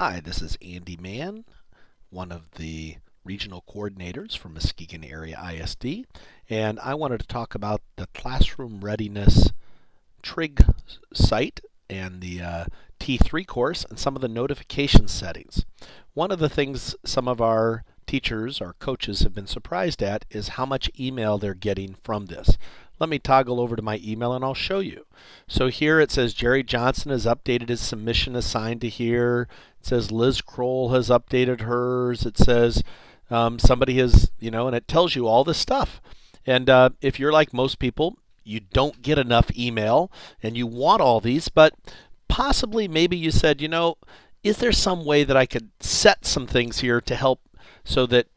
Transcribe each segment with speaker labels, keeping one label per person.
Speaker 1: Hi, this is Andy Mann, one of the regional coordinators for Muskegon Area ISD, and I wanted to talk about the Classroom Readiness TRIG site and the T3 course and some of the notification settings. One of the things some of our teachers, our coaches, have been surprised at is how much email they're getting from this. Let me toggle over to my email and I'll show you. So here it says Jerry Johnson has updated his submission assigned to here. It says Liz Kroll has updated hers. It says somebody has, and it tells you all this stuff. And if you're like most people, you don't get enough email and you want all these, but possibly maybe you said, is there some way that I could set some things here to help so that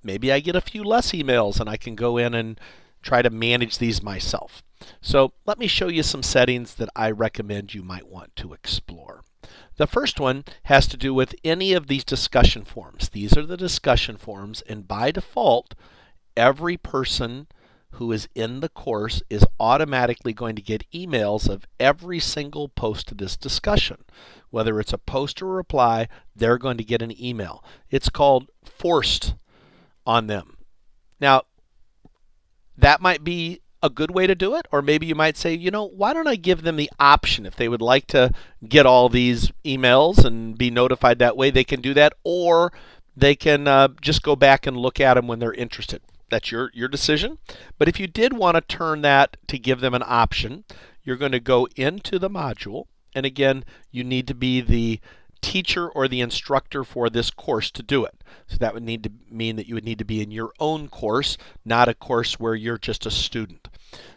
Speaker 1: maybe I get a few less emails and I can go in and try to manage these myself. So let me show you some settings that I recommend you might want to explore. The first one has to do with any of these discussion forums. These are the discussion forums, and by default, every person who is in the course is automatically going to get emails of every single post to this discussion. Whether it's a post or a reply, they're going to get an email. It's called forced on them. Now, that might be a good way to do it, or maybe you might say, why don't I give them the option if they would like to get all these emails and be notified that way, they can do that, or they can just go back and look at them when they're interested. That's your decision. But if you did want to turn that to give them an option, you're going to go into the module, and again, you need to be the teacher or the instructor for this course to do it. So that would need to mean that you would need to be in your own course, not a course where you're just a student.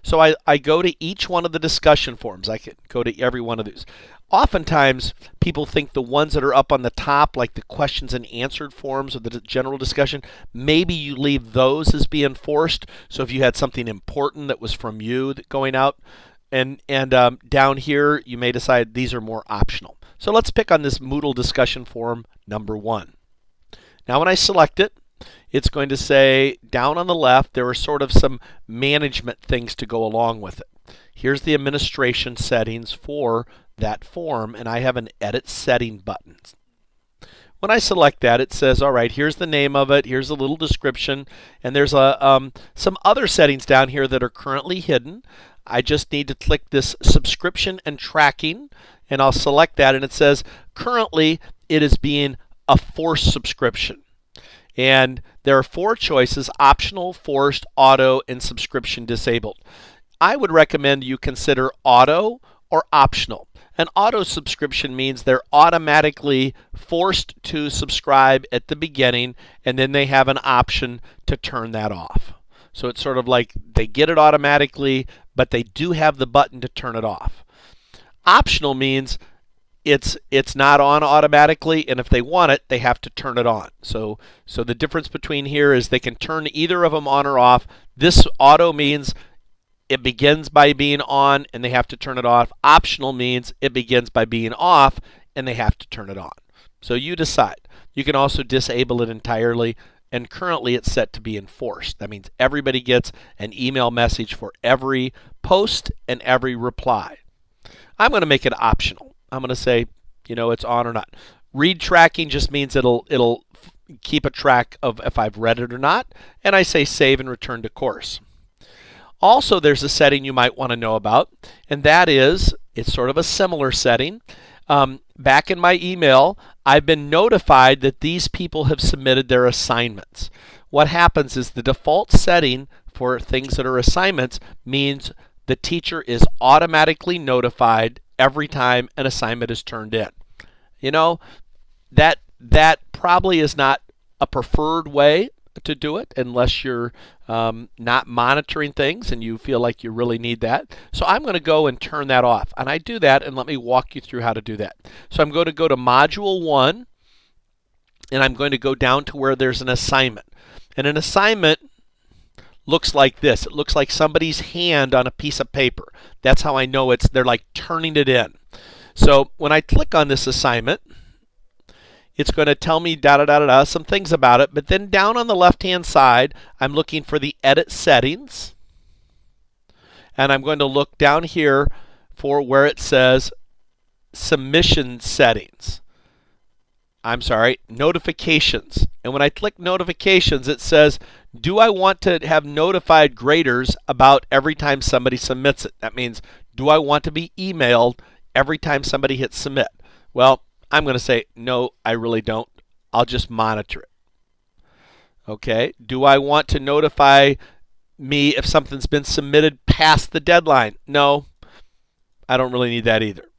Speaker 1: So I go to each one of the discussion forums. I can go to every one of these. Oftentimes, people think the ones that are up on the top, like the questions and answered forums or the general discussion, maybe you leave those as being forced. So if you had something important that was from you going out, and down here, you may decide these are more optional. So let's pick on this Moodle discussion forum number 1. Now when I select it, it's going to say down on the left there are sort of some management things to go along with it. Here's the administration settings for that form, and I have an edit setting button. When I select that, it says, all right, here's the name of it, here's a little description, and there's some other settings down here that are currently hidden. I just need to click this subscription and tracking, and I'll select that, and it says currently it is being a forced subscription. And there are 4 choices: optional, forced, auto, and subscription disabled. I would recommend you consider auto or optional. An auto subscription means they're automatically forced to subscribe at the beginning, and then they have an option to turn that off. So it's sort of like they get it automatically, but they do have the button to turn it off. Optional means it's not on automatically, and if they want it, they have to turn it on. So the difference between here is they can turn either of them on or off. This auto means it begins by being on and they have to turn it off. Optional means it begins by being off and they have to turn it on. So you decide. You can also disable it entirely, and currently it's set to be enforced. That means everybody gets an email message for every post and every reply. I'm going to make it optional. I'm going to say, it's on or not. Read tracking just means it'll keep a track of if I've read it or not, and I say save and return to course. Also, there's a setting you might want to know about, and that is, it's sort of a similar setting. Back in my email, I've been notified that these people have submitted their assignments. What happens is the default setting for things that are assignments means the teacher is automatically notified every time an assignment is turned in. That probably is not a preferred way to do it unless you're not monitoring things and you feel like you really need that. So I'm going to go and turn that off. And I do that, and let me walk you through how to do that. So I'm going to go to Module 1, and I'm going to go down to where there's an assignment. And an assignment looks like this. It looks like somebody's hand on a piece of paper. That's how I know they're like turning it in. So when I click on this assignment, it's going to tell me some things about it, but then down on the left-hand side, I'm looking for the edit settings, and I'm going to look down here for where it says submission settings. I'm sorry, notifications. And when I click notifications, it says, do I want to have notified graders about every time somebody submits it? That means, do I want to be emailed every time somebody hits submit? Well, I'm going to say, no, I really don't. I'll just monitor it. Okay. Do I want to notify me if something's been submitted past the deadline? No, I don't really need that either.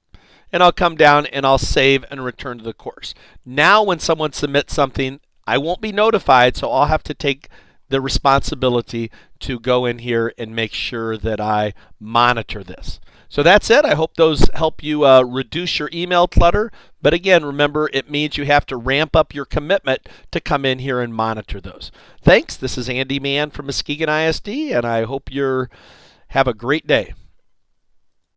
Speaker 1: And I'll come down and I'll save and return to the course. Now when someone submits something, I won't be notified, so I'll have to take the responsibility to go in here and make sure that I monitor this. So that's it. I hope those help you reduce your email clutter. But again, remember, it means you have to ramp up your commitment to come in here and monitor those. Thanks. This is Andy Mann from Muskegon ISD, and I hope you have a great day.